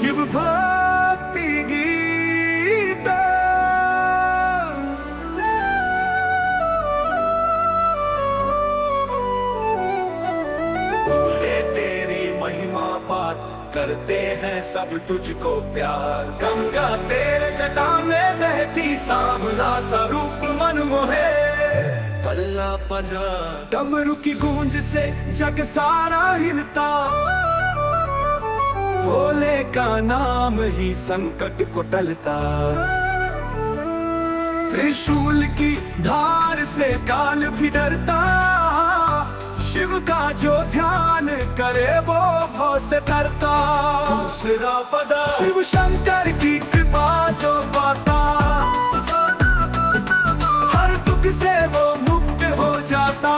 शिव भक्ति गीत। बोले तेरी महिमा बात करते हैं सब तुझको प्यार। गंगा तेरे जटा में बहती सांवला स्वरूप मन मोहे। पल्ला पल्ला डमरू की गूंज से जग सारा हिलता। भोले का नाम ही संकट को टलता। त्रिशूल की धार से काल भी डरता। शिव का जो ध्यान करे वो भव से तरता। दूसरा पदा शिव शंकर की कृपा जो पाता। हर दुख से वो मुक्त हो जाता।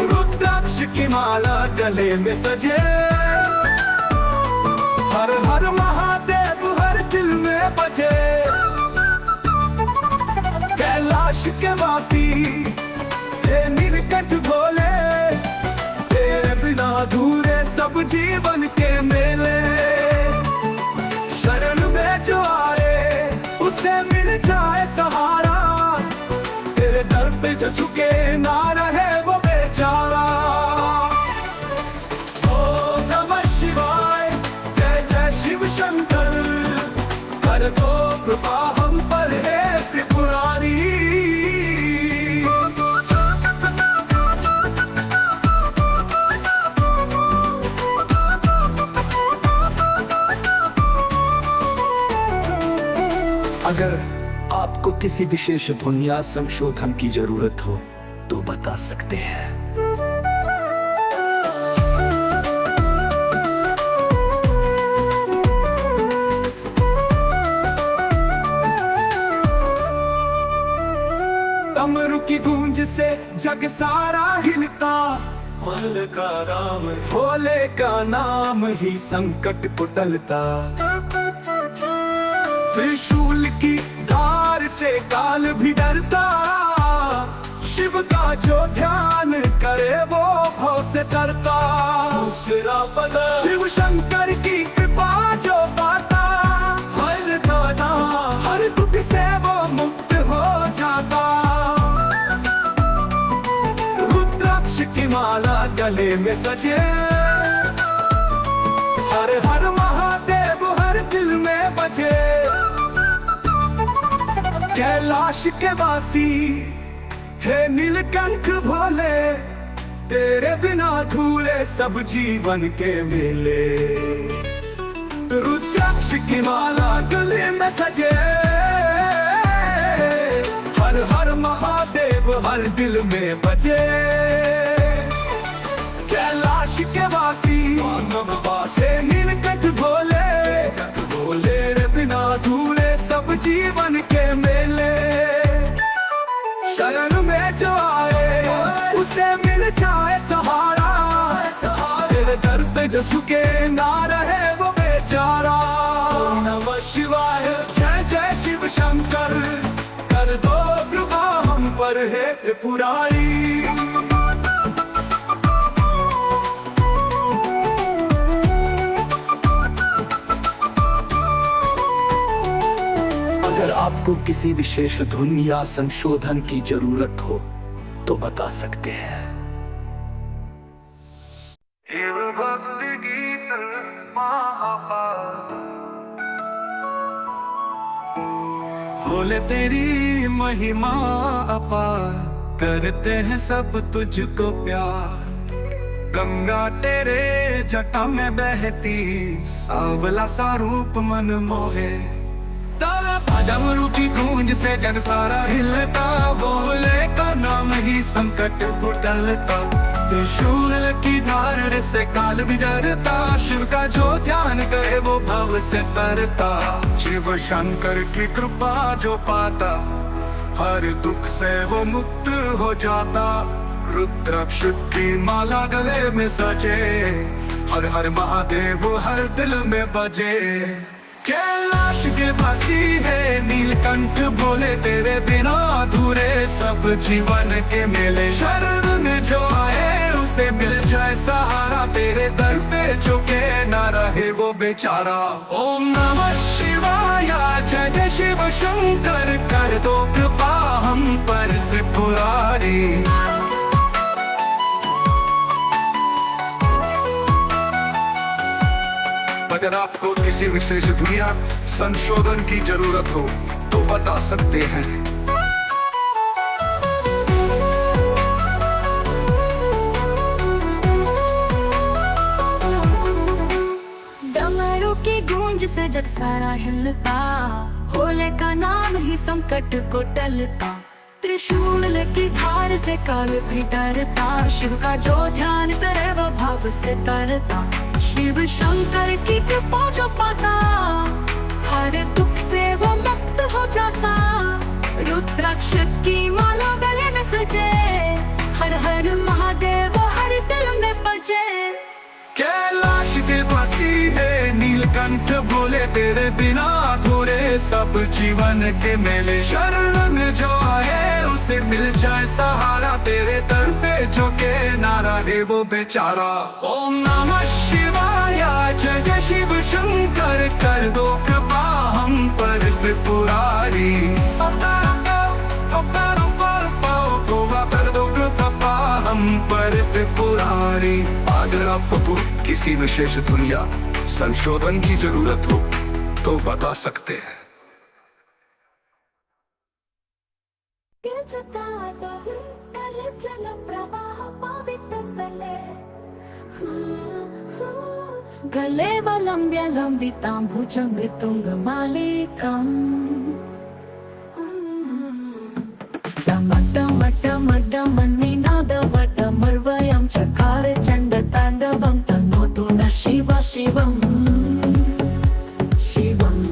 रुद्राक्ष की माला गले में सजे। हर हर महादेव हर दिल में बजे। कैलाश के वासी हे नीलकंठ भोले। तेरे बिना अधूरे सब जीवन के मेले। शरण में जो आए उसे मिल जाए सहारा। तेरे दर पे जो झुके ना रहे वो बेचारा। ओम नमः शिवाय जय जय शिव शंकर। कर दो कृपा हम पर है त्रिपुरारी। अगर आपको किसी विशेष धुन या संशोधन की जरूरत हो तो बता सकते हैं। डमरू की गूंज से जग सारा हिलता। भोले का नाम ही संकट को टलता। त्रिशूल की धार से काल भी डरता। शिव का जो ध्यान करे वो भव से तरता। दूसरा पदा शिव शंकर की कृपा जो पाता। हर दादा हर दुख से वो मुक्त हो जाता। रुद्राक्ष की माला गले में सजे। हर हर महादेव हर दिल में बजे। कैलाश के वासी हे नीलकंठ भोले। तेरे बिना अधूरे सब जीवन के मेले। रुद्राक्ष की माला गले में सजे। हर हर महादेव हर दिल में बजे। कैलाश के वासी हे नीलकंठ भोले। रे बिना अधूरे सब जीवन के मेले। शरण में जो आए उसे मिल जाए सहारा। तेरे दर पे जो झुके ना रहे वो बेचारा। ओम नमः शिवाय जय जय शिव शंकर। कर दो कृपा हम पर है त्रिपुरारी। अगर आपको किसी विशेष धुन या संशोधन की जरूरत हो तो बता सकते हैं। शिव भक्ति गीत बोले तेरी महिमा अपार। करते हैं सब तुझको प्यार। गंगा तेरे जटा में बहती। सांवला सा रूप मन मोहे। डमरू की गूंज से जग सारा हिलता। भोले का नाम ही संकट को टलता। त्रिशूल की धार से काल भी डरता। शिव का जो ध्यान करे वो भव से तरता। शिव शंकर की कृपा जो पाता। हर दुख से वो मुक्त हो जाता। रुद्राक्ष की माला गले में सजे। हर हर महादेव हर दिल में बजे। कैलाश के वासी है नीलकंठ भोले। तेरे बिना अधूरे सब जीवन के मेले। शरण में जो आए उसे मिल जाए सहारा। तेरे दर पे झुके ना बेचारा। ओम नमः शिवाय, जय जय शिव शंकर, कर दो कृपा हम पर त्रिपुरारी। अगर आपको किसी विशेष दुनिया संशोधन की जरूरत हो तो बता सकते हैं। डमरू की गूंज से जग सारा हिलता, भोले का नाम ही संकट को टलता। त्रिशूल की धार से काल भी डरता, शिव का जो ध्यान करे वो भाव से करता। शिव शंकर की कृपा जो पाता, हर दुख से वो मुक्त हो जाता। रुद्राक्ष की माला गले में सजे, हर हर महादेव हर दिल में बजे। कैलाश के वासी है नीलकंठ, बोले तेरे बिना अधूरे सब जीवन के मेले। शरण में जो आए उसे मिल जाए सहारा, तेरे दर पे जो के नारा है वो बेचारा। ओम नमः शिवाय, जय जय शिव शंकर, कर दो कृपा हम पर त्रिपुरारी। कर दो कृपा हम पर त्रिपुरारी। अगर आपको किसी विशेष दुनिया संशोधन की जरूरत हो तो बता सकते हैं। गले वलंब्य लंबितां भुजंग तुंग मालिकम्। डमड्डमड्डमड्डमन्निनादवड्डमर्वयं चकार चण्ड ताण्डवं तनोतु नः शिव शिवम्। शिवम्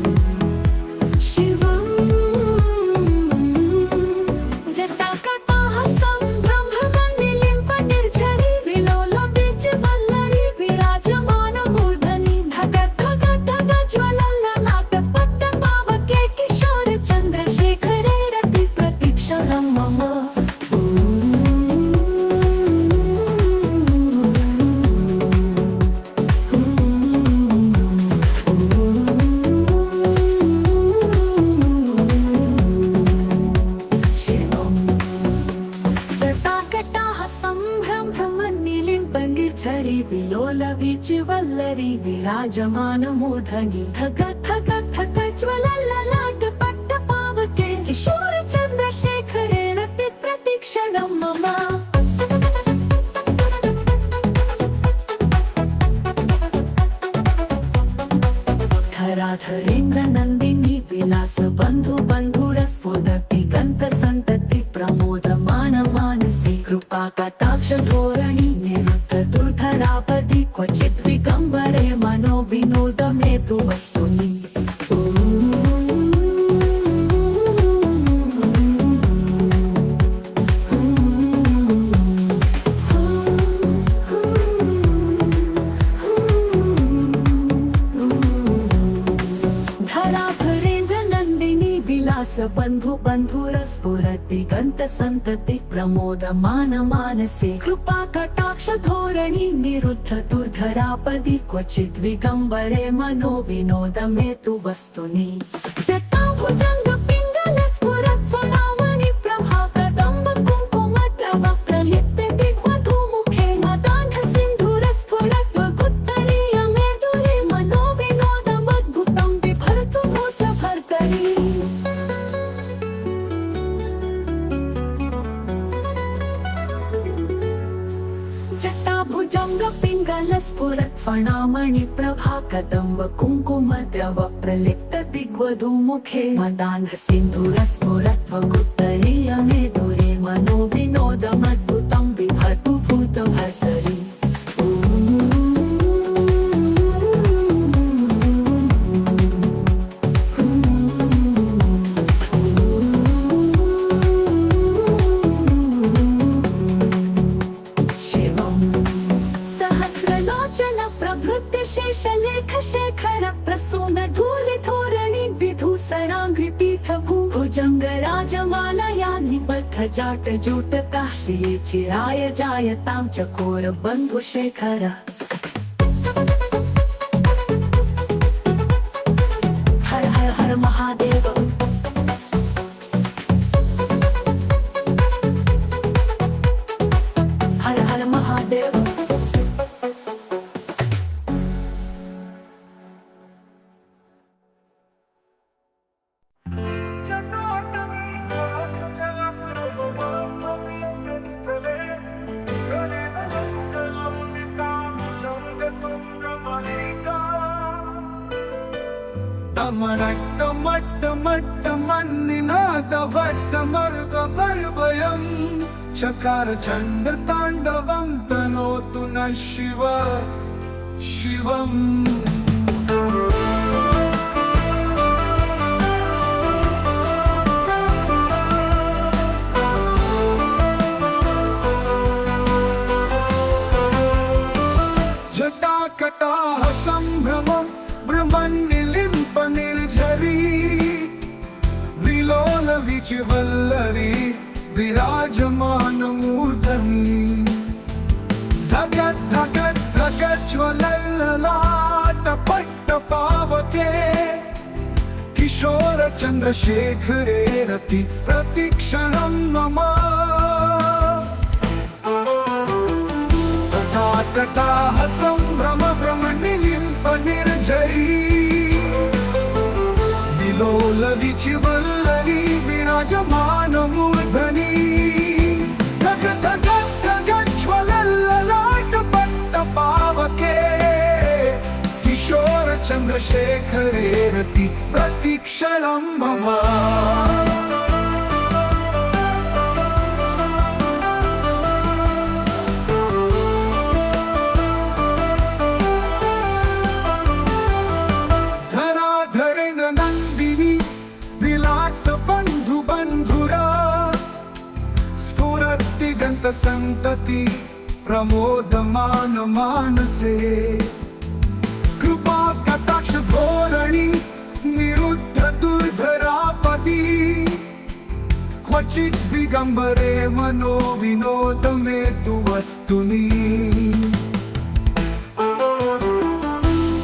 शिवम् जटाकटाः सम्भ्रमनिलिम्पनिर्झरी, विलोलबीजवल्लरी विराजमानमूर्धनि। धग धग धग ज्वलल्ललाटपट्टपावके, किशोर चन्द्रशेखरे रति प्रतीक्षणं मम। विलोलवीचिवल्लरी विराजमानमूर्धनि। धग धग धग ज्वलल्ललाटपट्टपावके, किशोर चन्द्रशेखरे रति प्रतीक्षणं मम। धराधरेन्द्र नन्दिनी विलास बन्धु बन्धुरस्फुरति गन्त सन्तति प्रमोदमान मानसे। कृपा कटाक्ष धोरणी निरुद्ध दुर्धरापदि, क्वचित् विगम्बरे मनो विनोद मे तु वस्तुनि। बन्धु बन्धुरस्फुरति गन्त सन्तति प्रमोदमान मानसे। कृपा कटाक्ष धोरणी निरुद्ध दुर्धरापदि, क्वचित् विगम्बरे मनो विनोद मे तु वस्तुनि। जटाभुजंग पिङ्गल स्फुरत् फणामणि प्रभा, कदम्ब कुङ्कुम द्रव प्रलिप्त दिग्वधूमुखे। मदान्ध सिन्धुरस्फुरत् वगुत्तरीय मेदुरे, मनो विनोदमद्भुतं बिभर्तु भूतभर्तरि। जटाभुजंग पिङ्गल स्फुरत् फणामणि प्रभा, कदम्ब कुङ्कुम द्रव प्रलिप्त दिग्वधूमुखे। मदान्ध सिन्धुरस्फुरत् वगुत्तरीय मेदुरे, मनो विनोदमद्भुतं बिभर्तु भूतभर्तरि। शेषलेख शेखर प्रसून धूलिधोरणि, विधूसराङ्घ्रि पीठभू भुजंग राजमालया निबद्ध जाट जूट काशीये। चिराय जायतां चकोर बन्धु शेखर। हर महादेव। हर हर महादेव। मन्निनादवट्टमर्गमर्वयम् चकार चण्ड ताण्डवं तनोतु नः शिव शिवम्। जटाकटाः सम्भ्रमं ब्रह्मन्निलिम्प निर्झरी विलोल विचिवल्लरी विराजमानमूर्धनि। धगत् धगत् धगत् ज्वलल्ललाटपट्टपावके किशोर चन्द्रशेखरे रति प्रतिक्षणं मम। तटाकटाः सम्भ्रम भ्रमनिलिम्प निर्झरी विलोल विचिवल्लरी विराजमानमूर्धनि। धगत् धगत् धगत् ज्वलल्ललाटपट्टपावके किशोर चन्द्रशेखरे रति प्रतिक्षणं मम। संतति प्रमोदमान मानसे कृपा कटाक्ष धोरणी निरुद्ध दुर्धरापदी क्वचित् विगम्बरे मनो विनोद में तु वस्तुनि।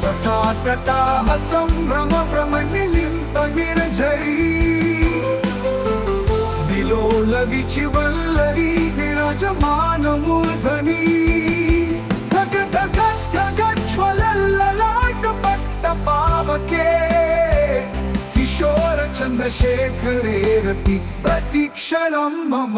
तटाकटाः सम्भ्रम भ्रमनिलिम्प निर्झरी विलोल विचिवल्लरी विराजमानमूर्धनि। धगत् धगत् धगत् ज्वलल्ललाटपट्टपावके किशोर चन्द्रशेखरे रति प्रतिक्षणं मम।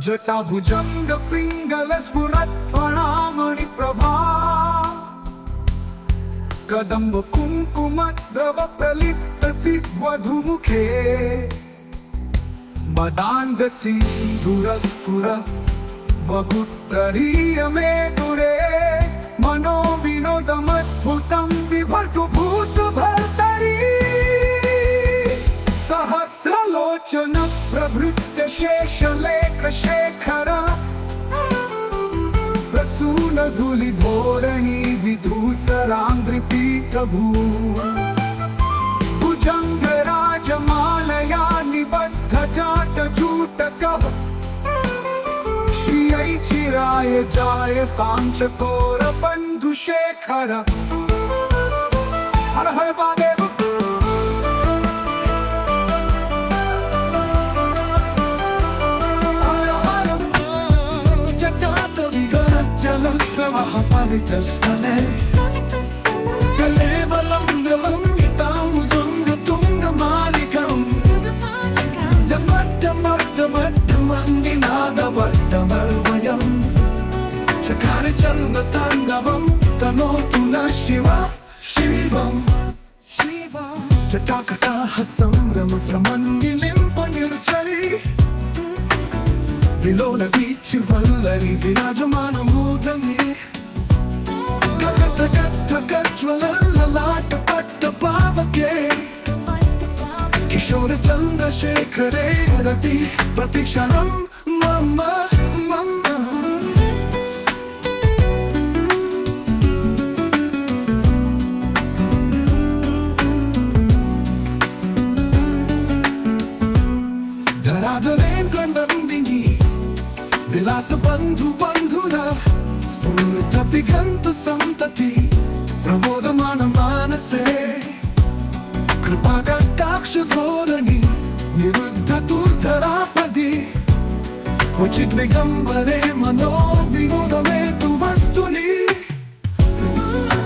जटाभुजंग पिंगल स्फुरत्फणामणि प्रभा कदम्ब कुंकुम द्रव प्रलिप्त वधुमुखे मदान्ध सिंधुरस्फुर बहुत्तरीय मे दुरे मनो विनोदमद्भुतं बिभर्तु भूत भर्तरी। सहस्रलोचन प्रभृत्य शेषलेख शेखर प्रसून धूलि धोरणी विधूसरांद्रिपीठभू भुजंग राजमालया निबद्ध जाट जूटकः श्रियै चिराय जाय कांचकोर बंधुशेखर। हर हर महादेव। पवित्रस्थले कलेवलं नितामुजङ्गतुङ्गमालिकम् डमड्डमड्डमड्डमन्निनादवट्टमर्वयम् चकार चण्डताण्डवं तनोतु नः शिव शिवम्। जटाकटाः सम्भ्रम भ्रमन्निलिम्प निर्झरी विलोल विचिवल्लरी विराजमानमूर्धनि। ज्वलल्ललाटपट्टपावके किशोर चन्द्रशेखरे रति प्रतिक्षणं मम्मा मम्मा धराधरेन गंडंदिनी विलास बंधु बंधुरा स्फुरतिगंत संतति प्रबोधमान मानसे कृपा कटाक्ष धोरणी निरुद्ध दुर्धरापदी क्वचित विगंबरे मनो विनोदमे तु वस्तुनि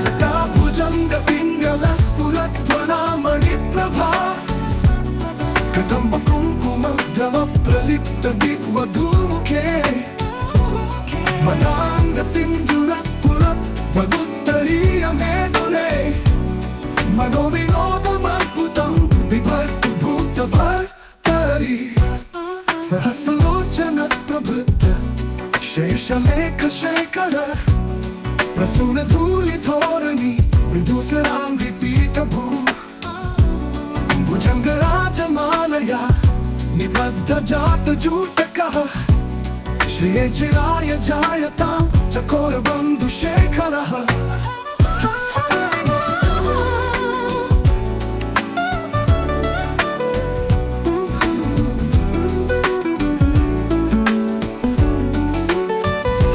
जटाभुजंग पिंगल स्फुरत्वनामणि प्रभा कदंब कुंकुम द्रव प्रलिप्त दिग्वधूमुखे मदांग सिंधुर स्फुरत् वदुत्तरीय मेदुरे मनोविनोदमद्भुतं बिभर्तु भूतभर्तरि सहस्रलोचन प्रभृत शेषलेख शेखर प्रसून धूलिधोरणी विदुसरांगि पीठभू भुजंगराजमालया निबद्ध जात जूटकः श्रिये चिराय जायतां चकोर बंधु शेखरः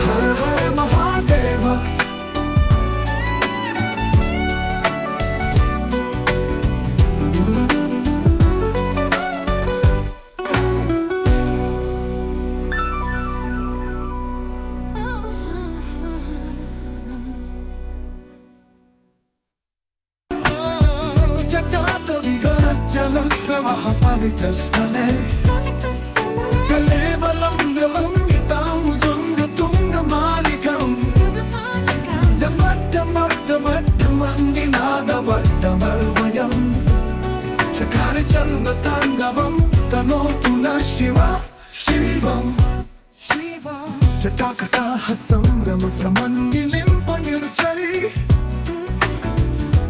हर हर महादेव जलप्रवाहपवितस्थले कलेवलं डमड्डमड्डमड्डमन्निनादवड्डमर्वयं चकारि चन्द्रताण्डवं तनोतु नः शिव शिवं जटाकटाः संभ्रमप्रमन्निलिम्पनिर्झरि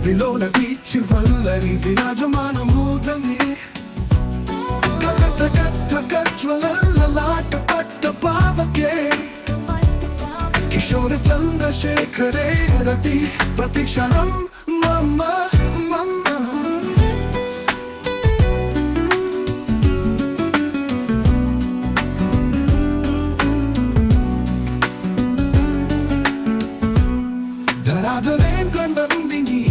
विलोल वीचिवल्लरि विराजमानमूर्धनि गगगगगज्वलल्ललाटपट्टपावके किशोर चन्द्रशेखरे रति प्रतिक्षणं मम मम धराधरेन गंडंदिनी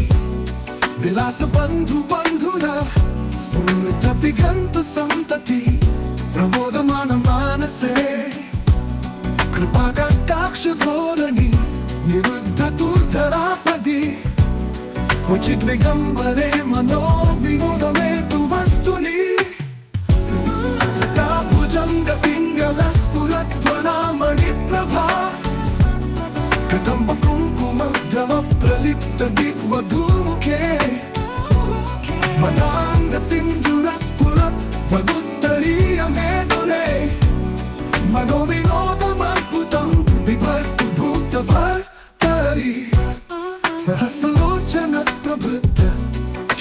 विलास बंधु बंधुरा स्फुरतिगंत संतति प्रबोधमान मानसे कृपा कटाक्ष धोरणी निरुद्ध दुर्धरापदी क्वचित विगंबरे मनो विनोदमे तु वस्तुनि जटाभुजंग पिंगल स्फुरत्वनामणि प्रभा कदंब कुंकुम द्रव प्रलिप्त दिग्वधूमुखे मदांग सिंधुर स्फुरत् वदुत्तरीय मेदुरे मनोविनोदमद्भुतं बिभर्तु भूतभर्तरि सहस्रलोचन प्रभृत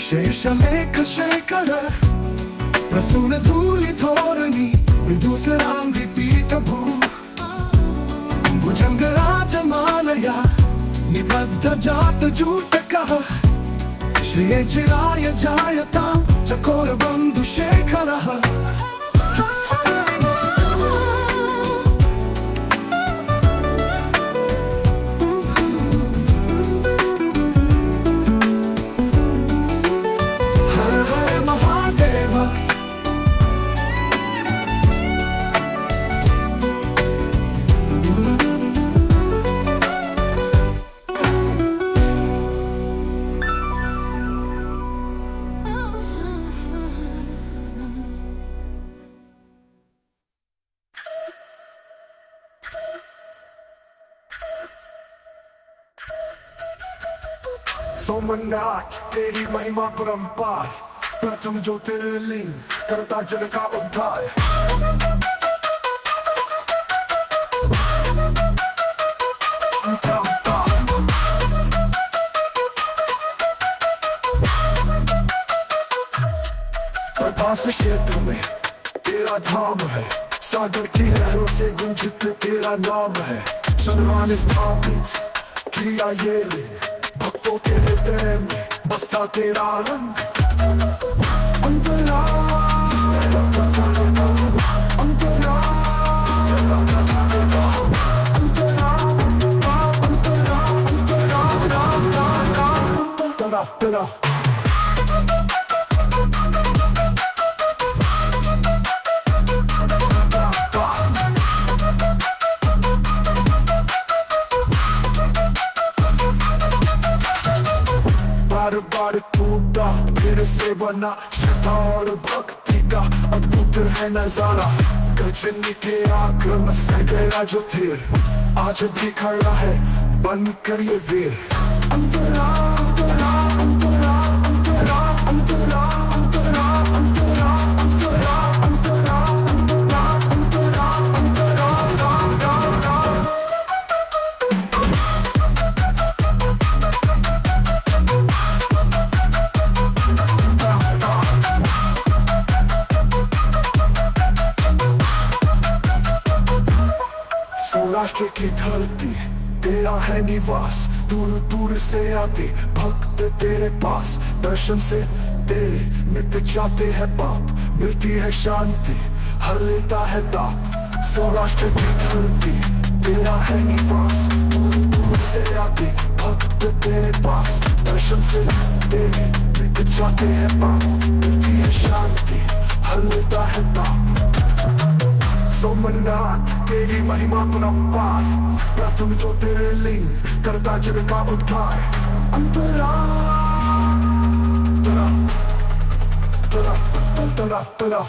शेषलेख शेखर प्रसून धूलिधोरणी विदुसरांगि पीठभू भुजंगराजमालया निबद्ध जात जूटकः श्रिये चिराय जायतां चकोर बंधु शेखरः हर हर महादेव सोमनाथ तेरी महिमा परंपार प्रथम ज्योतिर्लिंग करता जग का उद्धार प्रभास क्षेत्र में तेरा धाम है सागर की लहरों से गुंजित तेरा नाम है। चंद्रमा ने स्थापित किया ये लिंग, भक्तों के हृदय में बसता तेरा रंग। अंतरा अंतरा अंतरा अंतरा बार बार टूटा फिर से बना, श्रद्धा और भक्ति का अद्भुत है नजारा। गजनी के आक्रमण से गया जो तीर, आज भी खड़ा है बनकर ये वीर। अंतरा अंतरा अंतरा अंतरा अंतरा अंतरा अंतरा अंतरा अंतरा अंतरा अंतरा अंतरा। सौराष्ट्र की धरती तेरा है निवास, दूर दूर से आते भक्त तेरे पास। दर्शन से तेरे मिट जाते हैं पाप, मिलती है शांति, हर लेता है ताप। सौराष्ट्र की धरती तेरा है निवास, दूर दूर से आते भक्त तेरे पास। दर्शन से तेरे मिट जाते हैं पाप, मिलती है शांति, हर लेता है ताप। सोमनाथ तेरी महिमा परंपार, प्रथम जो तेरे लिंग करता जग का उद्धार। अंतरा तरा तरा तरा तरा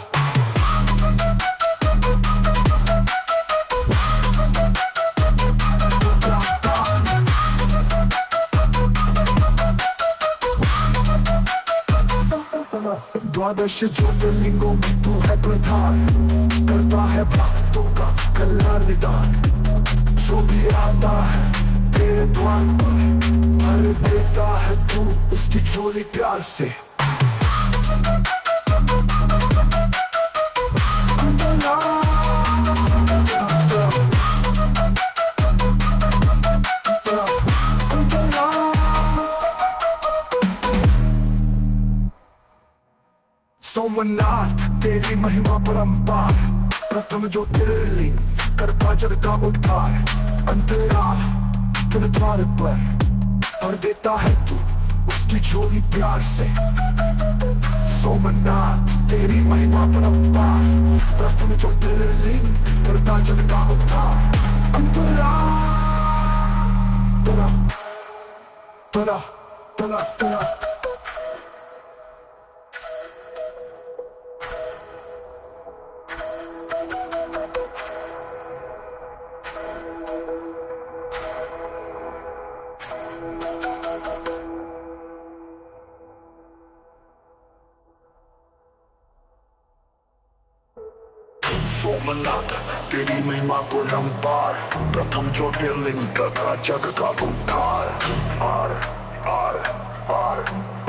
द्वादश ज्योतिर्लिंगों में तू है प्रधान, करता है भक्तों का कल्याण निदान। जो भी आता है तेरे द्वार पर, भर देता है तू उसकी झोली प्यार से। सोमनाथ तेरी महिमा परंपार, प्रथम जो ज्योतिर्लिंग करता जग का उद्धार। अंतरा तेरे द्वार पर भर देता है तू उसकी झोली प्यार से। सोमनाथ तेरी महिमा परंपार, प्रथम जो ज्योतिर्लिंग करता जग का उद्धार। अंतरा तरा तरा तरा तरा सोमनाथ तेरी महिमा परंपार, प्रथम ज्योतिर्लिंग करता जग का उद्धार। आर आर आर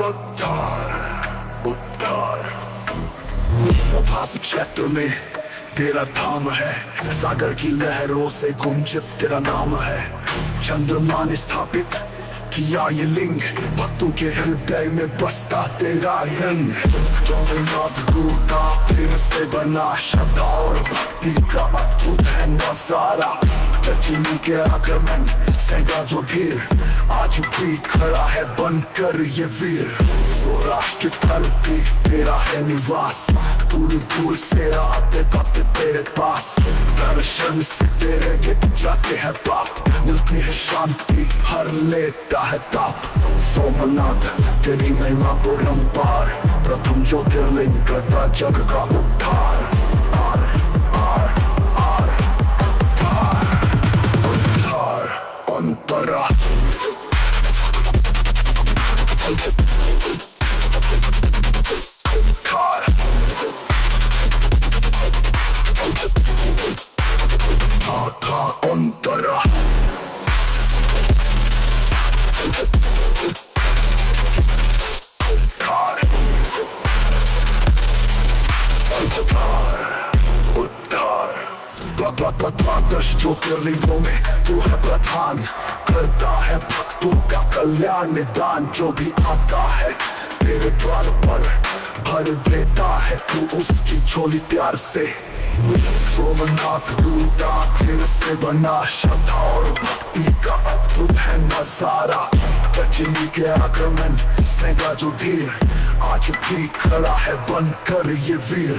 उद्धार उद्धार। प्रभास क्षेत्र में तेरा धाम है, सागर की लहरों से गुंजित तेरा नाम है। चंद्रमा ने स्थापित किया ये लिंग, भक्तों के हृदय में बसता तेरा रंग। जगन्नाथ गुरु का फिर से बना, श्रद्धा और भक्ति का अद्भुत है नजारा। गजनी के आक्रमण सहगा जो धीर, आज भी खड़ा है बनकर ये वीर। सौराष्ट्र धरती तेरा है निवास, दूर दूर से आते भक्त तेरे पास। दर्शन से तेरे मिट जाते हैं पाप, मिलती है शांति, हर लेता है ताप। सोमनाथ तेरी महिमा परंपार, प्रथम ज्योतिर्लिंग करता जग का उद्धार। आर आर आर उद्धार उद्धार अंतरा अंतरा कार द्वादश ज्योतिर्लिंगों में तू है प्रधान, करता है भक्तों का कल्याण निदान। जो भी आता है तेरे द्वार पर भर देता है तू उसकी झोली प्यार से। सोमनाथ रूटा फिर से बना, श्रद्धा और भक्ति का अद्भुत है नजारा। रजनी के आक्रमण सेगा जो धीर, आज भी खड़ा है बनकर ये वीर।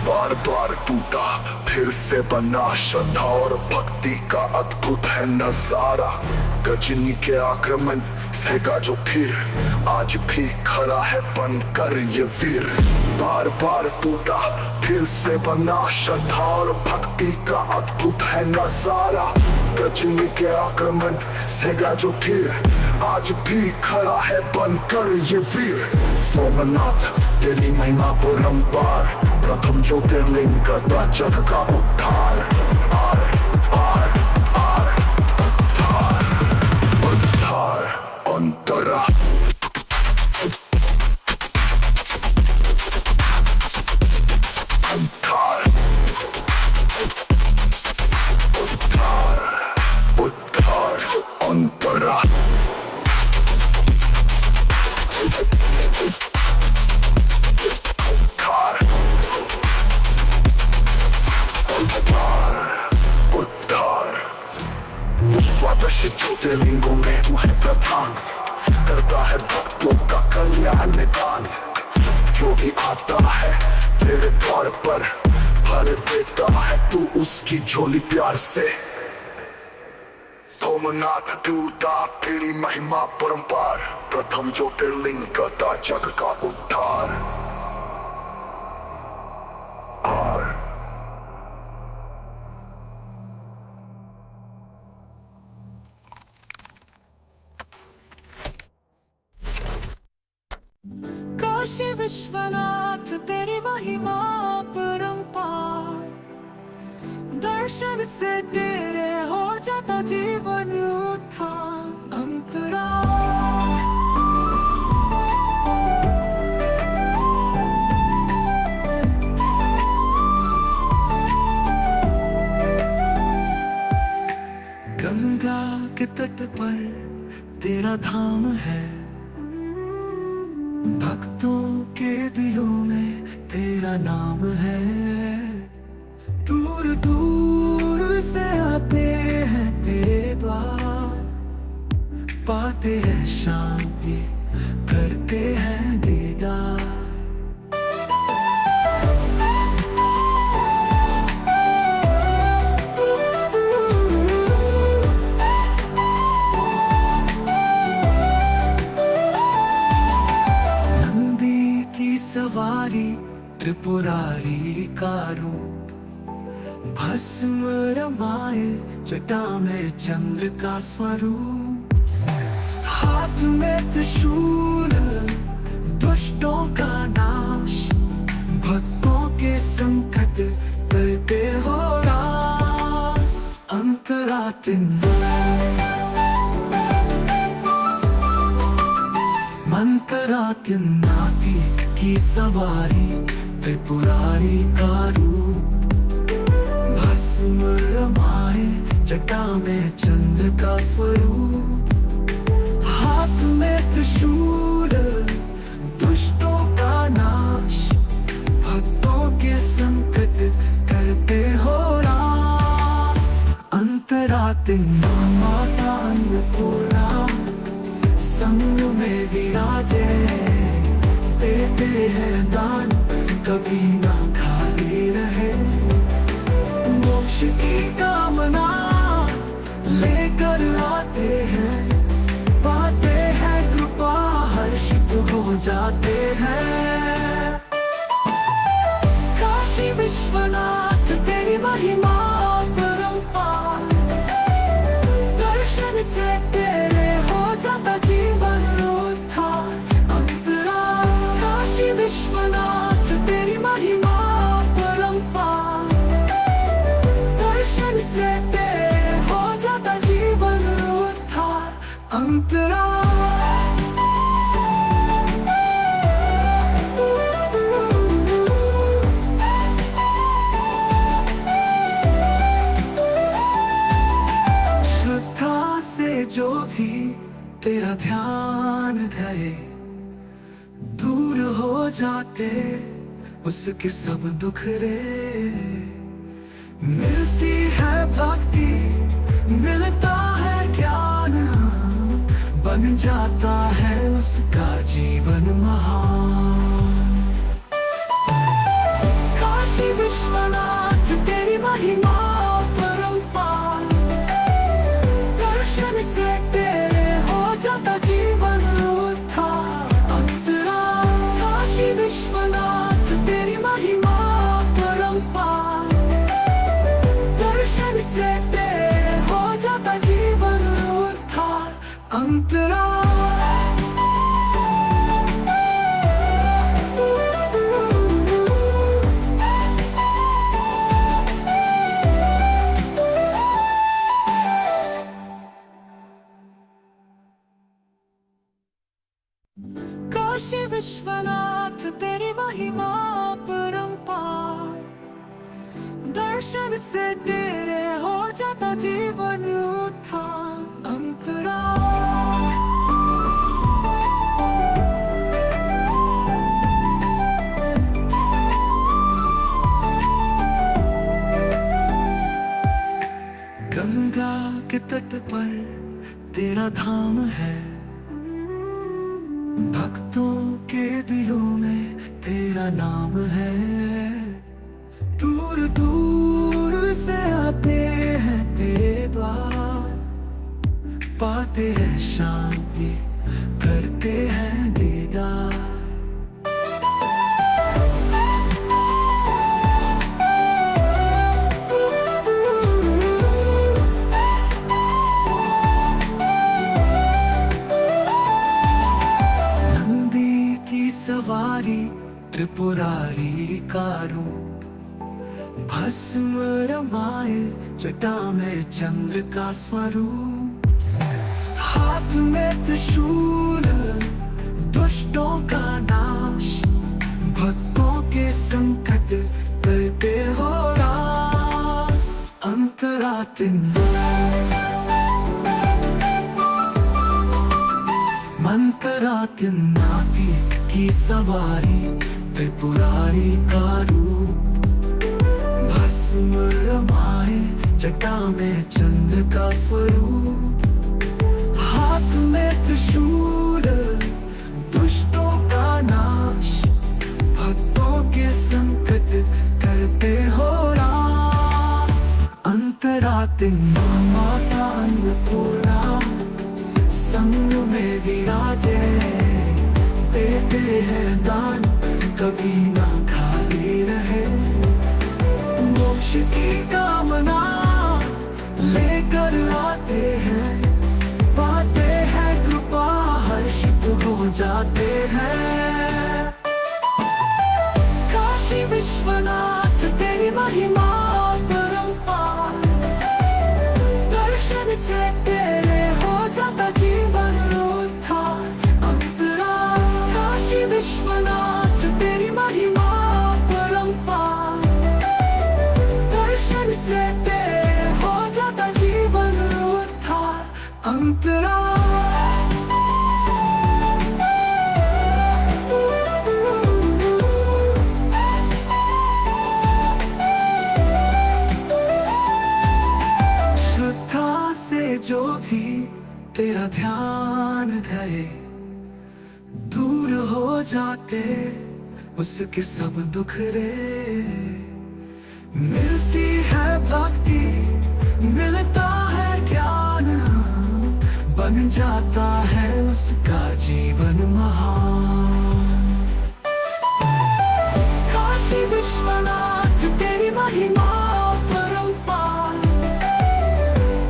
बार बार टूटा फिर से बना, श्रद्धा और भक्ति का अद्भुत है नजारा। गजनी के आक्रमण सेगा जो फिर, आज भी खड़ा है बनकर ये वीर। बार बार टूटा फिर से बना, श्रद्धा और भक्ति का अद्भुत है नजारा। गजनी के आक्रमण सेगा जो फिर, आज भी खड़ा है बनकर ये वीर। सोमनाथ तेरी महिमा परंपार, प्रथम ज्योतिर्लिंग करता जग का उद्धार। आर आर आर उद्धार उद्धार अंतरा। उद्धार उद्धार उद्धार अंतरा। द्वादश ज्योतिर्लिंगों में तू है प्रधान, करता है भक्तों का कल्याण निदान। जो भी आता है तेरे द्वार पर भर देता है तू उसकी झोली प्यार से। सोमनाथ दूता तेरी महिमा परंपार, प्रथम ज्योतिर्लिंग करता जग का उद्धार। काशी विश्वनाथ तेरी महिमा परंपार, दर्शन से तेरे हो जाता जीवन उत्थान। अंतरा गंगा के तट पर तेरा धाम है, भक्तों के दिलों में तेरा नाम है। दूर दूर से आते हैं तेरे द्वार, पाते हैं शांति करते हैं दीदार। सवारी त्रिपुरारी का रूप, भस्म रमाए जटा में चंद्र का स्वरूप। हाथ में त्रिशूल दुष्टों का नाश, भक्तों के संकट करते हो रास। मंतरातिनाथी की सवारी त्रिपुरारी का रूप, भस्म रमाए जटा में चंद्र का स्वरूप। हाथ में त्रिशूल दुष्टों का नाश, भक्तों के संकट करते हो रास। अंतरातिन माता अन्नपूर्णा संग में विराजे, देते हैं दान कभी ना खाली रहे। मोक्ष की कामना लेकर आते हैं, पाते हैं कृपा हर्षित हो जाते हैं। काशी विश्वनाथ तेरी महिमा परंपार, दर्शन से तेरे हो जाता जीवन उत्थान। अंतरा काशी विश्वनाथ तेरी महिमा परंपार, दर्शन से तेरे हो जाता जीवन उत्थान। अंतरा जाते उसके सब दुख रे। मिलती है भक्ति, मिलता है ज्ञान, बन जाता है उसका जीवन महान। काशी विश्वनाथ तेरी महिमा परंपार, दर्शन से तेरे हो जाता जीवन उद्धार। अंतराल काशी विश्वनाथ तेरी महिमा परंपार, दर्शन से तेरे हो जाता जीवन उद्धार। अंतराल काशी विश्वनाथ तेरी महिमा परंपार, दर्शन से तेरे हो जाता जीवन उद्धार। अंतराल गंगा के तट पर तेरा धाम है, भक्तों के दिलों में तेरा नाम है। दूर दूर से आते हैं तेरे द्वार, पाते हैं शांति, करते हैं दीदार। सवारी त्रिपुरारी का रूप, भस्म रमाए जटा में चंद्र का स्वरूप। हाथ में त्रिशूल दुष्टों का नाश, भक्तों के संकट करते हो रास। अंतरात्मा मंतरात्मा की सवारी त्रिपुरारी का रूप, भस्म रमाए जटा में चंद्र का स्वरूप। हाथ में त्रिशूल दुष्टों का नाश, भक्तों के संकट करते हो रास। अंतरात्मा माता अन्नपूर्णा संग में विराजे, देते हैं दान कभी ना खाली रहे। मोक्ष की कामना लेकर आते हैं, पाते हैं कृपा हर्षित हो जाते हैं। काशी विश्वनाथ तेरी महिमा परंपार, दर्शन से तेरे हो जाता जीवन उद्धार। अंतराल काशी विश्वनाथ तेरी महिमा परंपार, दर्शन से तेरे हो जाता जीवन उद्धार। अंतराल श्रद्धा से जो भी तेरा ध्यान धरे, दूर हो जाते उसके सब दुख रे। मिलती है भक्ति, मिलता है ज्ञान, बन जाता है उसका जीवन महान। काशी विश्वनाथ तेरी महिमा परंपार,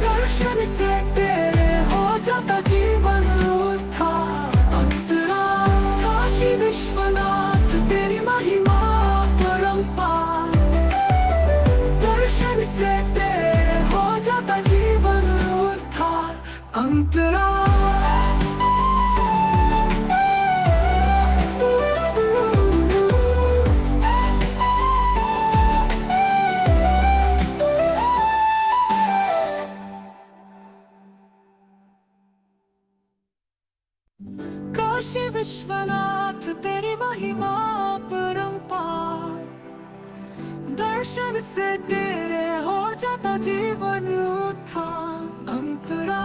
दर्शन से तेरे हो जाता जीवन उद्धार। अंतराल काशी विश्वनाथ तेरी महिमा परंपार, दर्शन से तेरे हो जाता जीवन उद्धार। अंतराल काशी विश्वनाथ तेरी महिमा दर्शन से तेरे हो जाता जीवन उत्थान अंतरा।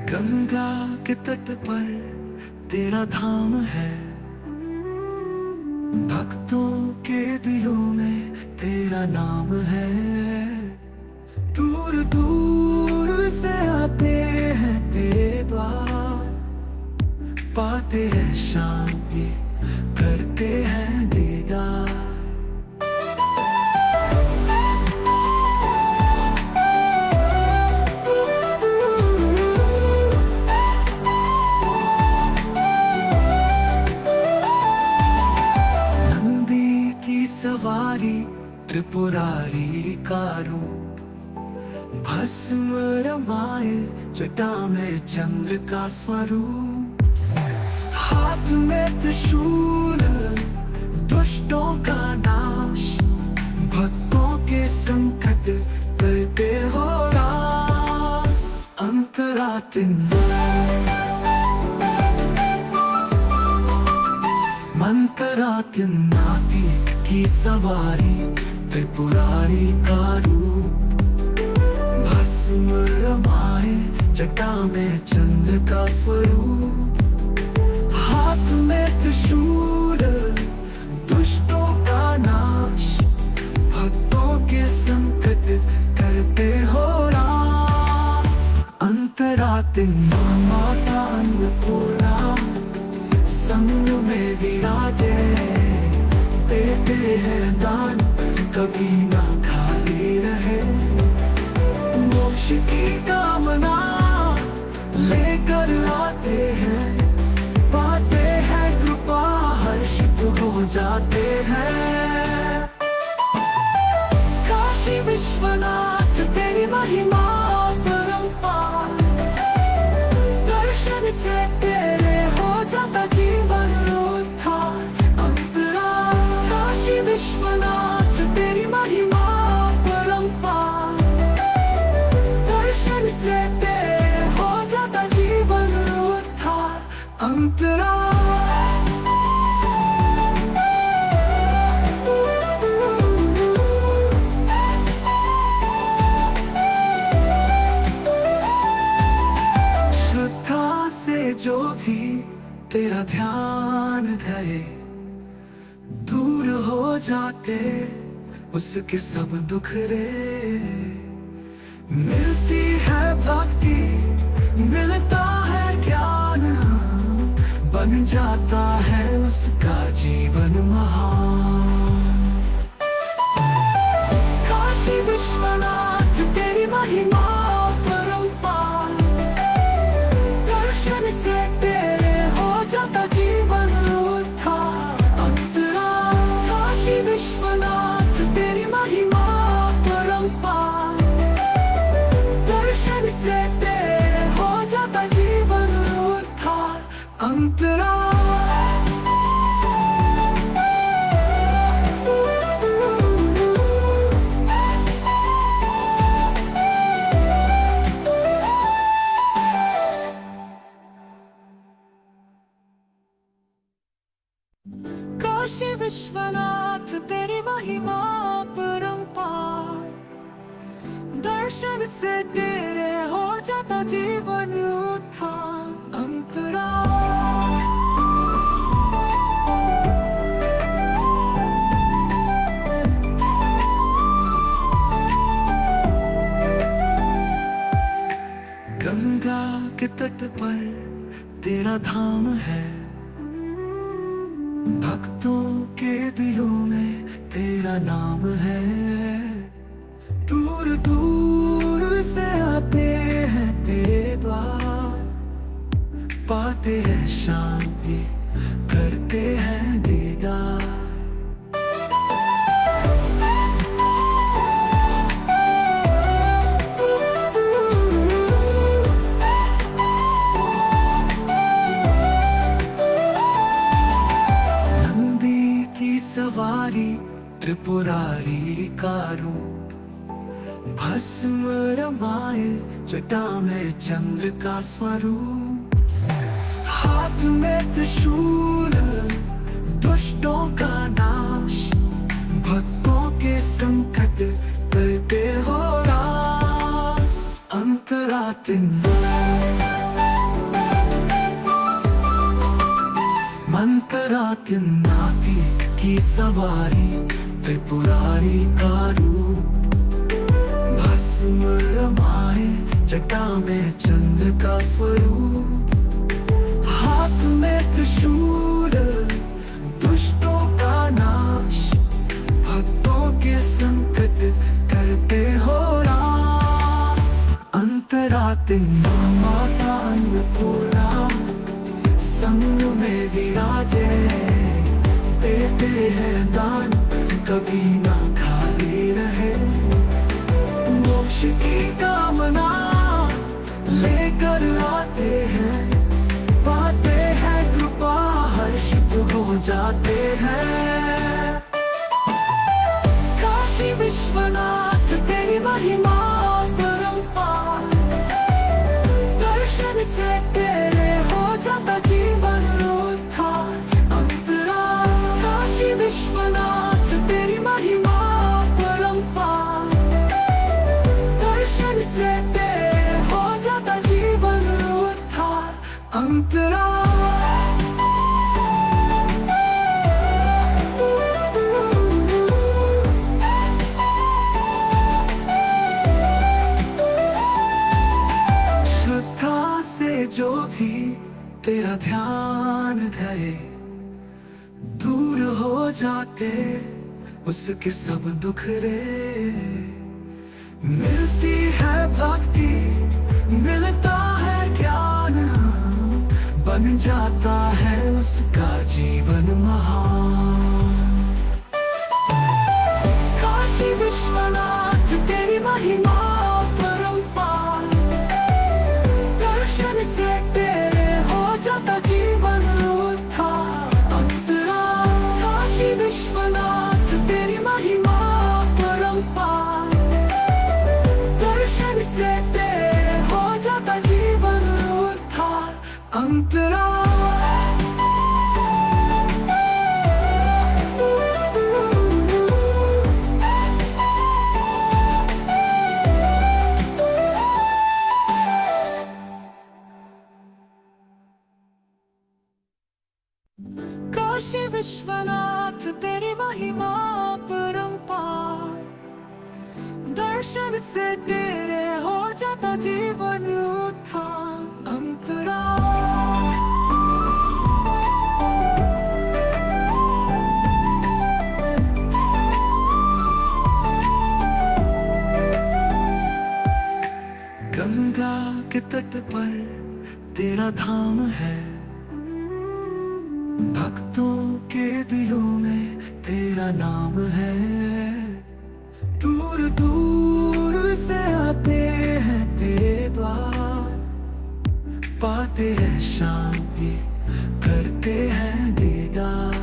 गंगा के तट पर तेरा धाम है, भक्तों के दिलों में तेरा नाम है। दूर दूर से आते हैं तेरे द्वार, पाते हैं शांति, करते हैं दीदार। सवारी त्रिपुरारी का रूप, भस्म रमाए जटा में चंद्र का स्वरूप। हाथ में त्रिशूल दुष्टों का नाश, भक्तों के संकट करते हो रास मंतरातिनाती की सवारी त्रिपुरारी का रूप, भस्म रमाए जटा में चंद्र का स्वरूप। हाथ में त्रिशूल दुष्टों का नाश, भक्तों के संकट करते हो रास। अंतरातिन माता अन्नपूर्णा संग में विराजे, देते हैं दान कभी ना खाली रहे। मोक्ष की कामना लेकर आते हैं, पाते हैं कृपा हर्षित हो जाते हैं। काशी विश्वनाथ तेरी महिमा परंपार, दर्शन से तेरे हो जाता जीवन उत्थान अंतरा। काशी विश्वनाथ तेरी महिमा परंपार, दर्शन से तेरे हो जाता जीवन उत्थान अंतरा। श्रद्धा से जो भी तेरा ध्यान धरे, दूर हो जाते उसके सब दुख रे। मिलती है भक्ति, मिलता है ज्ञान, बन जाता है उसका जीवन महान। काशी विश्वनाथ तेरी महिमा परंपार, दर्शन से तेरे हो जाता जीवन उत्थान अंतरा। काशी विश्वनाथ तेरी महिमा परंपार, दर्शन से तेरे हो जाता जीवन उत्थान अंतरा। काशी विश्वनाथ तेरी महिमा परंपार, दर्शन से तेरे हो जाता जीवन उत्थान अंतरा। गंगा के तट पर तेरा धाम है, भक्तों के दिलों में तेरा नाम है। दूर दूर से आते हैं तेरे द्वार, पाते हैं शांति, करते हैं दीदार। सवारी त्रिपुरारी का रूप, भस्म रमाए जटा में चंद्र का स्वरूप, हाथ में त्रिशूल दुष्टों का नाश, भक्तों के संकट करते हो रास। अंतरात्मा मंतरात्नाती की सवारी, त्रिपुरारी का रूप, भस्म रमाए जटा में चंद्र का स्वरूप, हाथ में त्रिशूल दुष्टों का नाश, भक्तों के संकट करते हो रास। अंतरात्मा माता अन्नपूर्णा संग में विराजे, देते हैं दान कभी ना खाली रहे। मोक्ष की कामना लेकर आते हैं, पाते हैं कृपा हर्षित हो जाते हैं। काशी विश्वनाथ तेरी महिमा परंपार, दर्शन से तेरे हो जाता जीवन उद्धार। काशी विश्वनाथ तेरी महिमा परंपार, दर्शन से तेरे हो जाता जीवन उद्धार। अंतरा श्रद्धा से जो भी तेरा ध्यान धरे, दूर हो जाते उसके सब दुख रे। मिलती है भक्ति मिलता है ज्ञान, बन जाता है उसका जीवन महान। काशी विश्वनाथ तेरी महिमा परंपार, दर्शन से तेरे हो जाता जीवन उद्धार। काशी विश्वनाथ तेरी महिमा परंपार, दर्शन से तेरे हो जाता जीवन उद्धार। अंतरा काशी विश्वनाथ तेरी महिमा परंपार, दर्शन से तेरे हो जाता जीवन उद्धार। अंतरा गंगा के तट पर तेरा धाम है, भक्तों के दिलों में तेरा नाम है। दूर दूर से आते हैं तेरे द्वार, पाते हैं शांति करते हैं दीदार।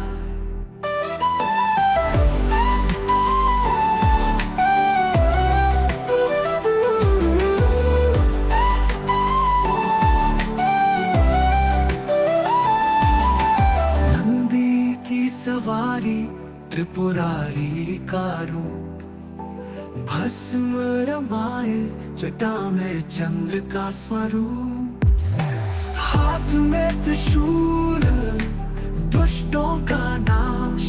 सवारी त्रिपुरारी का रूप, भस्म रमाए जटा में चंद्र का स्वरूप, हाथ में त्रिशूल दुष्टों का नाश,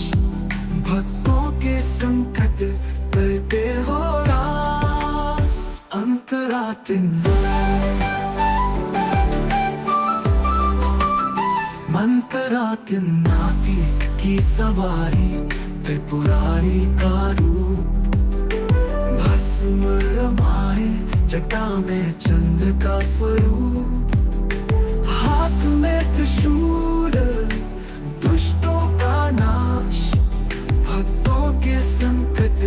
भक्तों के संकट करते हो रास। अंतरात्मा मंतरात्नाती की सवारी, त्रिपुरारी का रूप, भस्म रमाए जटा में चंद्र का स्वरूप, हाथ में त्रिशूल दुष्टों का नाश, भक्तों के संकट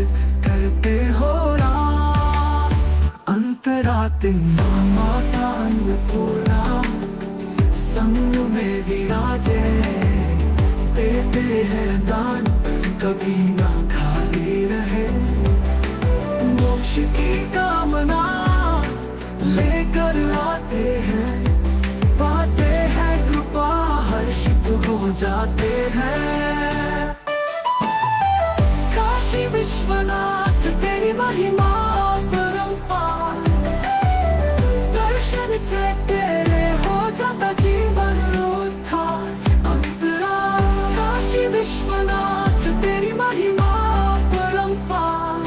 करते हो रास। अंतरात्मा माता अन्नपूर्णा संग में विराजे, देते हैं दान कभी ना खाली रहे। मोक्ष की कामना लेकर आते हैं, पाते हैं कृपा, हर्षित हो जाते हैं। काशी विश्वनाथ तेरी महिमा परंपार, दर्शन से तेरे हो जाता जीवन उद्धार। अंतराल काशी विश्वनाथ तेरी महिमा परंपार,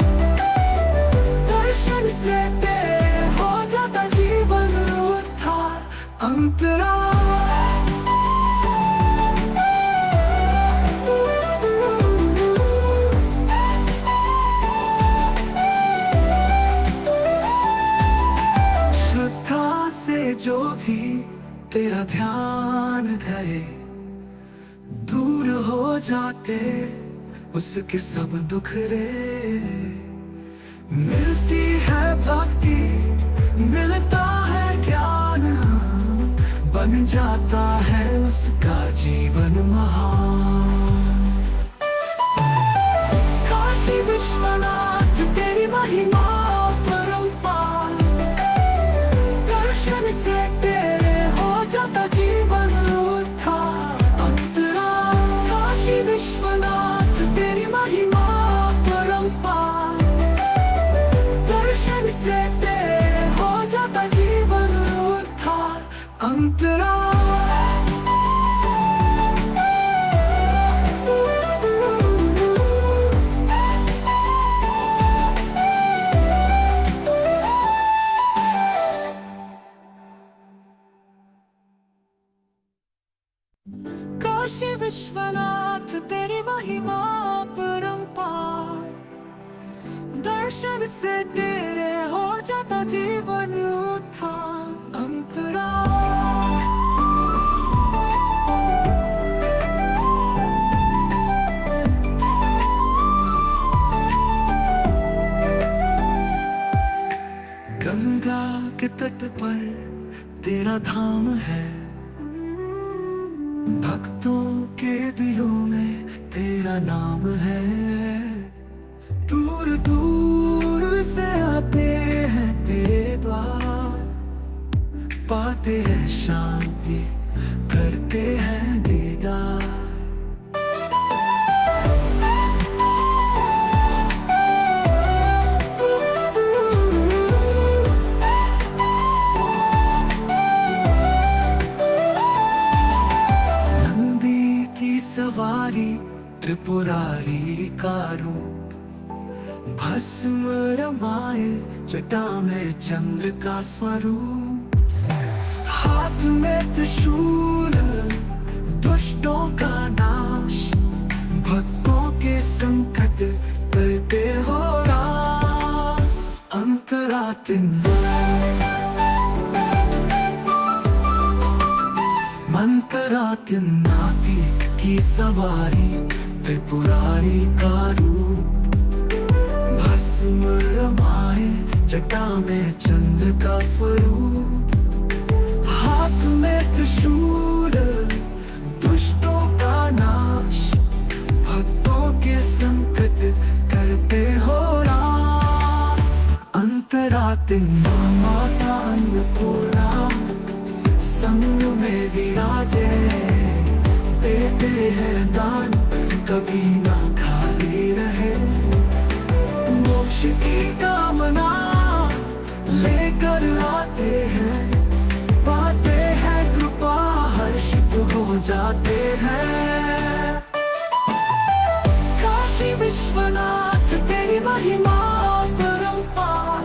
दर्शन से तेरे हो जाता जीवन उद्धार। अंतराल जो भी तेरा ध्यान धरे, दूर हो जाते उसके सब दुख रे। मिलती है भक्ति, मिलता है ज्ञान, बन जाता है उसका जीवन महान। काशी विश्वनाथ तेरी महिमा परंपार, दर्शन से तेरे हो जाता जीवन उद्धार। अंतराल काशी विश्वनाथ तेरी महिमा परंपार, दर्शन से तेरे हो जाता जीवन उद्धार। अंतराल काशी विश्वनाथ तेरी महिमा परंपार, दर्शन से तेरे हो जाता जीवन उद्धार। अंतराल गंगा के तट पर तेरा धाम है, भक्तों के दिलों में तेरा नाम है। दूर दूर से आते हैं तेरे द्वार, पाते हैं शांति, करते हैं दीदार। सवारी त्रिपुरारी का रूप, भस्म रमाए जटा में चंद्र का स्वरूप। हाथ में त्रिशूल दुष्टों का नाश, भक्तों के संकट करते हो रास। अंतरात्मा मंतरात्नाती की सवारी त्रिपुरारी का रूप, भस्म रमाए जटा में चंद्र का स्वरूप। हाथ में त्रिशूल दुष्टों का नाश, भक्तों के संकट करते हो रास। अंतरात्मा माता अन्नपूर्णा संग में विराजे, देते हैं दान कभी ना खाली रहे। मोक्ष की कामना लेकर आते हैं, पाते हैं कृपा, हर्षित हो जाते हैं। काशी विश्वनाथ तेरी महिमा परंपार,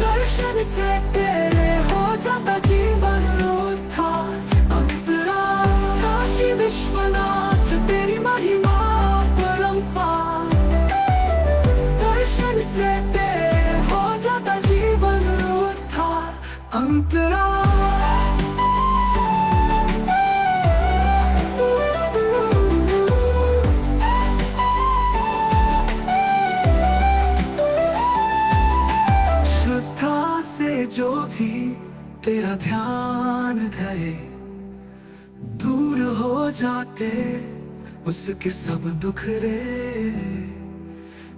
दर्शन से तेरे हो जाता जीवन उद्धार। अंतराल काशी विश्वनाथ तेरी महिमा परंपार, दर्शन से तेरे हो जाता जीवन उद्धार। अंतराल जो भी तेरा ध्यान धरे, दूर हो जाते उसके सब दुख रे।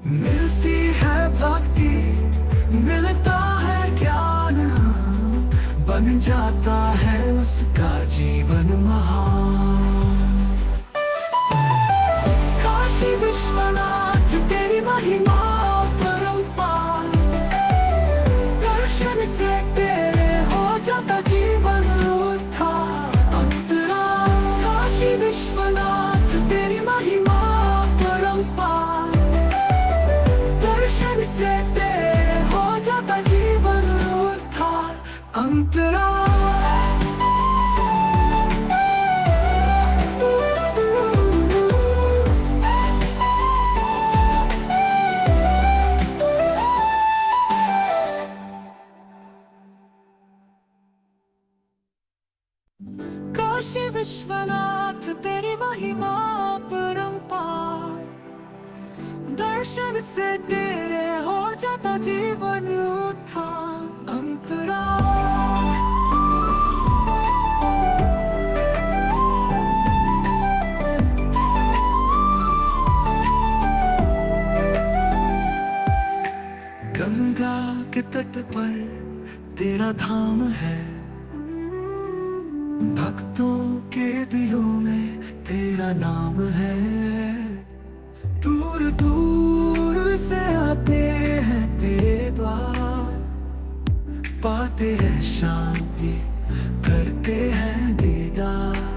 मिलती है भक्ति जाता है उसका जीवन महान। काशी विश्वनाथ तेरी महिमा परंपार, दर्शन से तेरे हो जाता जीवन उद्धार। अंतराल काशी विश्वनाथ तेरी महिमा परंपार, दर्शन से तेरे हो जाता जीवन उद्धार। अंतराल काशी विश्वनाथ तेरी महिमा परंपार, दर्शन से तेरे हो जाता जीवन उद्धार। अंतराल गंगा के तट पर तेरा धाम है, भक्तों के दिलों में तेरा नाम है। दूर दूर से आते हैं तेरे द्वार, पाते हैं शांति करते हैं दीदार।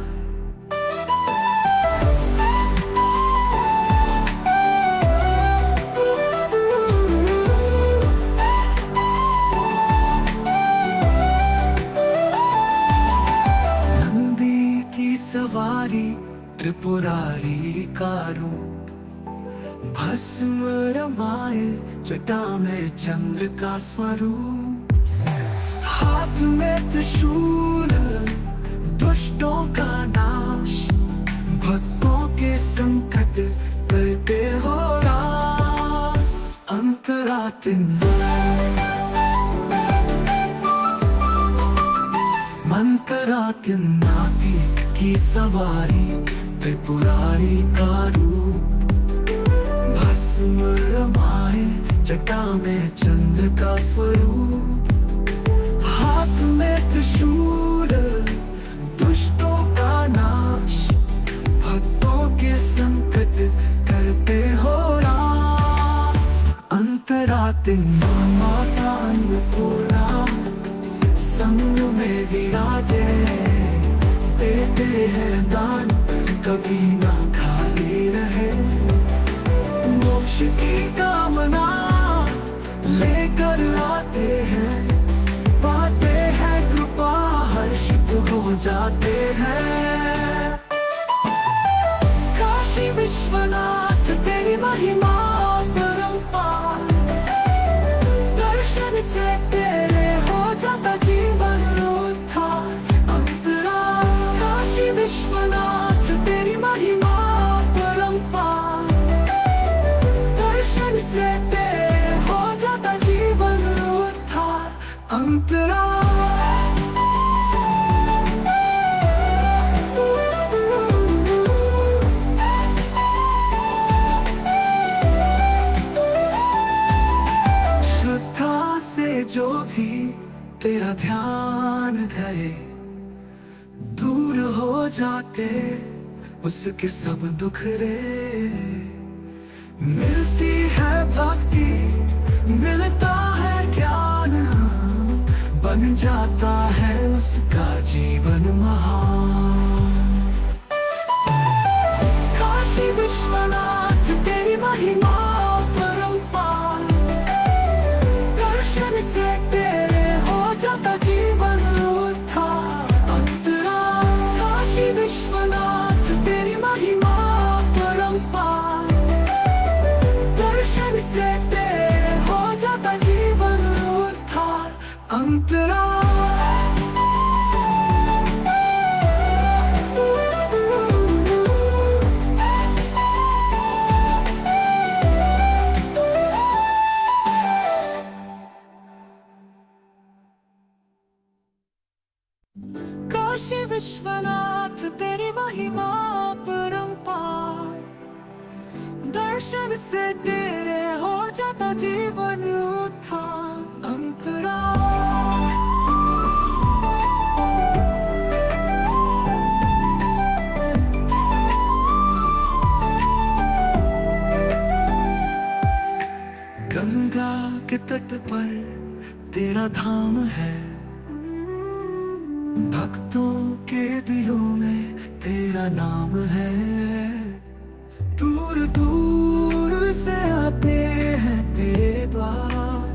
सवारी त्रिपुरारी का रूप, भस्म रमाए जटा में चंद्र का स्वरूप। हाथ में त्रिशूल दुष्टों का नाश, भक्तों के संकट करते हो रास। अंतरात्मा मंतरात्माती की सवारी त्रिपुरारी का रूप, भस्म रमाए जटा में चंद्र का स्वरूप। हाथ में त्रिशूल दुष्टों का नाश, भक्तों के संकट करते हो रास। अंतरात्मा माता अन्नपूर्णा संग में विराजे, देते हैं दान कभी ना खाली रहे। मोक्ष की कामना लेकर आते हैं, पाते हैं कृपा हर्षित हो जाते हैं। काशी विश्वनाथ तेरी महिमा परंपार, दर्शन से तेरे हो जाता जीवन उद्धार। विश्वनाथ तेरी महिमा परंपार, दर्शन से तेरे हो जाता जीवन उद्धार। अंतराल श्रद्धा से जो भी तेरा ध्यान धरे, दूर हो जाते उसके सब दुख रे। मिलती है भक्ति मिलता है ज्ञान, बन जाता है उसका जीवन महान। काशी विश्वनाथ तेरी महिमा परंपार, दर्शन से तेरे हो जाता जीवन उद्धार। विश्वनाथ तेरी महिमा परंपार, दर्शन से तेरे हो जाता जीवन उद्धार। अंतराल काशी विश्वनाथ तेरी महिमा परंपार, दर्शन से तेरे हो जाता जीवन उद्धार। अंतराल के तट पर तेरा धाम है, भक्तों के दिलों में तेरा नाम है। दूर दूर से आते हैं तेरे द्वार,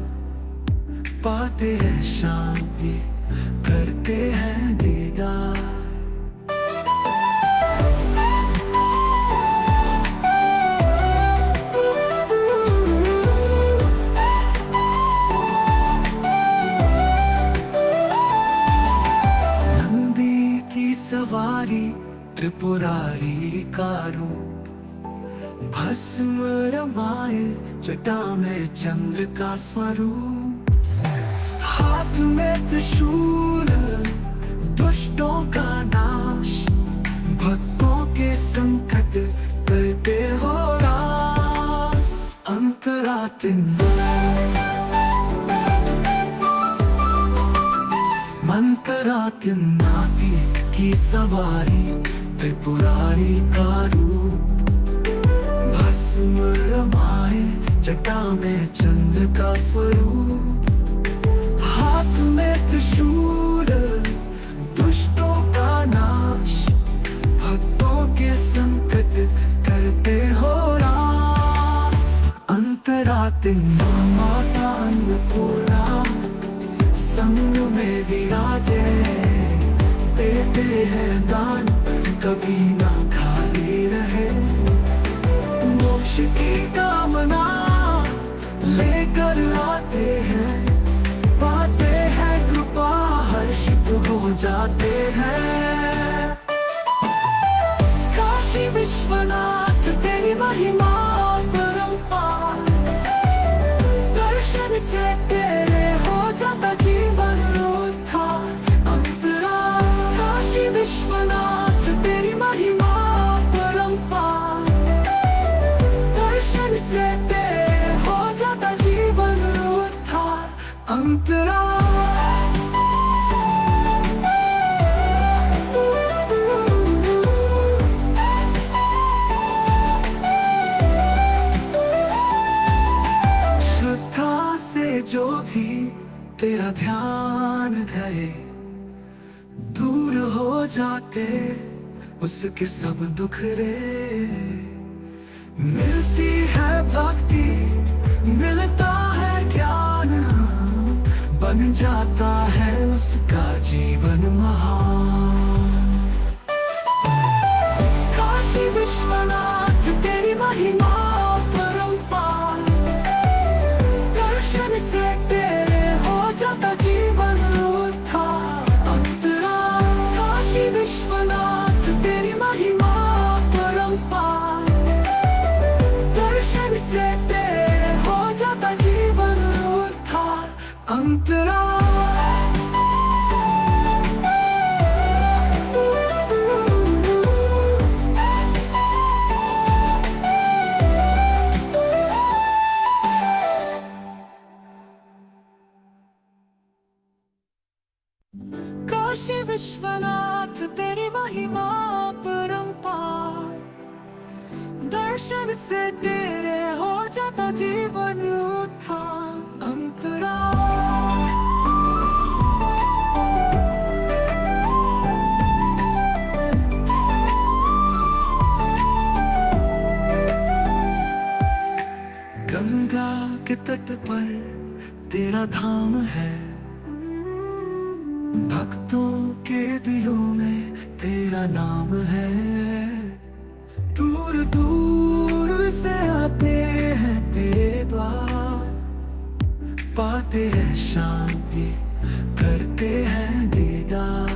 पाते हैं शांति, करते हैं दीदार। नंदी की सवारी त्रिपुरारी का रूप, भस्म रमाए जटा में चंद्र का स्वरूप। हाथ में त्रिशूल दुष्टों का नाश, भक्तों के संकट करते हो रास। मंतरातिनाती की सवारी त्रिपुरारी का रूप, भस्म रमाए जटा में चंद्र का स्वरूप। हाथ में त्रिशूल दुष्टों का नाश, भक्तों के संकट करते हो रास। अंतरातिन माता अन्नपूर्णा संग में विराजे, देते हैं दान कभी ना खाली रहे। मोक्ष की कामना लेकर आते हैं, पाते हैं कृपा हर्षित हो जाते हैं। काशी विश्वनाथ तेरी महिमा परंपार, दर्शन से तेरे हो जाता जीवन उद्धार। अंतराल काशी विश्वनाथ तेरी महिमा परंपार, दर्शन से तेरे हो जाता जीवन उद्धार। अंतराल जो भी तेरा ध्यान धरे, दूर हो जाते उसके सब दुख रे। मिलती है भक्ति, मिलता है ज्ञान, बन जाता है उसका जीवन महान। काशी विश्वनाथ तेरी महिमा परंपार, दर्शन से तेरे हो जाता जीवन उद्धार। अंतराल काशी विश्वनाथ तेरी महिमा परंपार, दर्शन से तेरे हो जाता जीवन उद्धार। अंतराल काशी विश्वनाथ तेरी महिमा परंपार, दर्शन से तेरे हो जाता जीवन उद्धार। अंतराल गंगा के तट पर तेरा धाम है, भक्तों के दिलों में तेरा नाम है। दूर दूर से आते हैं तेरे द्वार, पाते हैं शांति, करते हैं दीदार।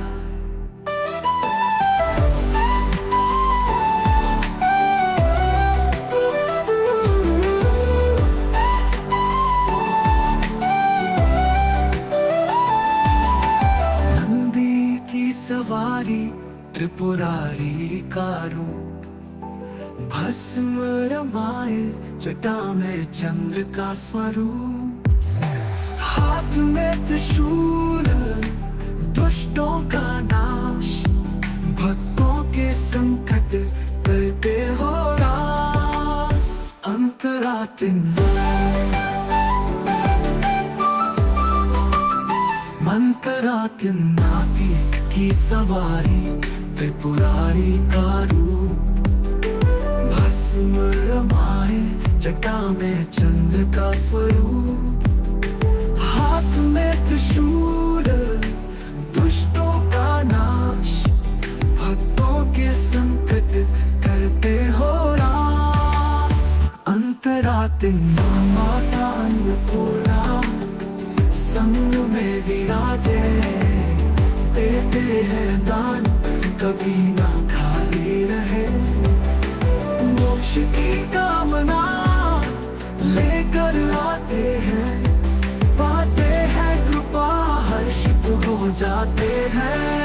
सवारी त्रिपुरारी का रूप, भस्म रमाए जटा में चंद्र का स्वरूप। हाथ में त्रिशूल दुष्टों का नाश, भक्तों के संकट करते हो रास। अंतरातिन कराते नाती की सवारी त्रिपुरारी का रूप भस्म रमाए जटा में चंद्र का स्वरूप हाथ में त्रिशूल दुष्टों का नाश भक्तों के संकट करते हो रास अंतराते माता अन्नपूर्णा संग में विराजे देते हैं दान कभी ना खाली रहे मोक्ष की कामना लेकर आते हैं पाते हैं कृपा हर्षित हो जाते हैं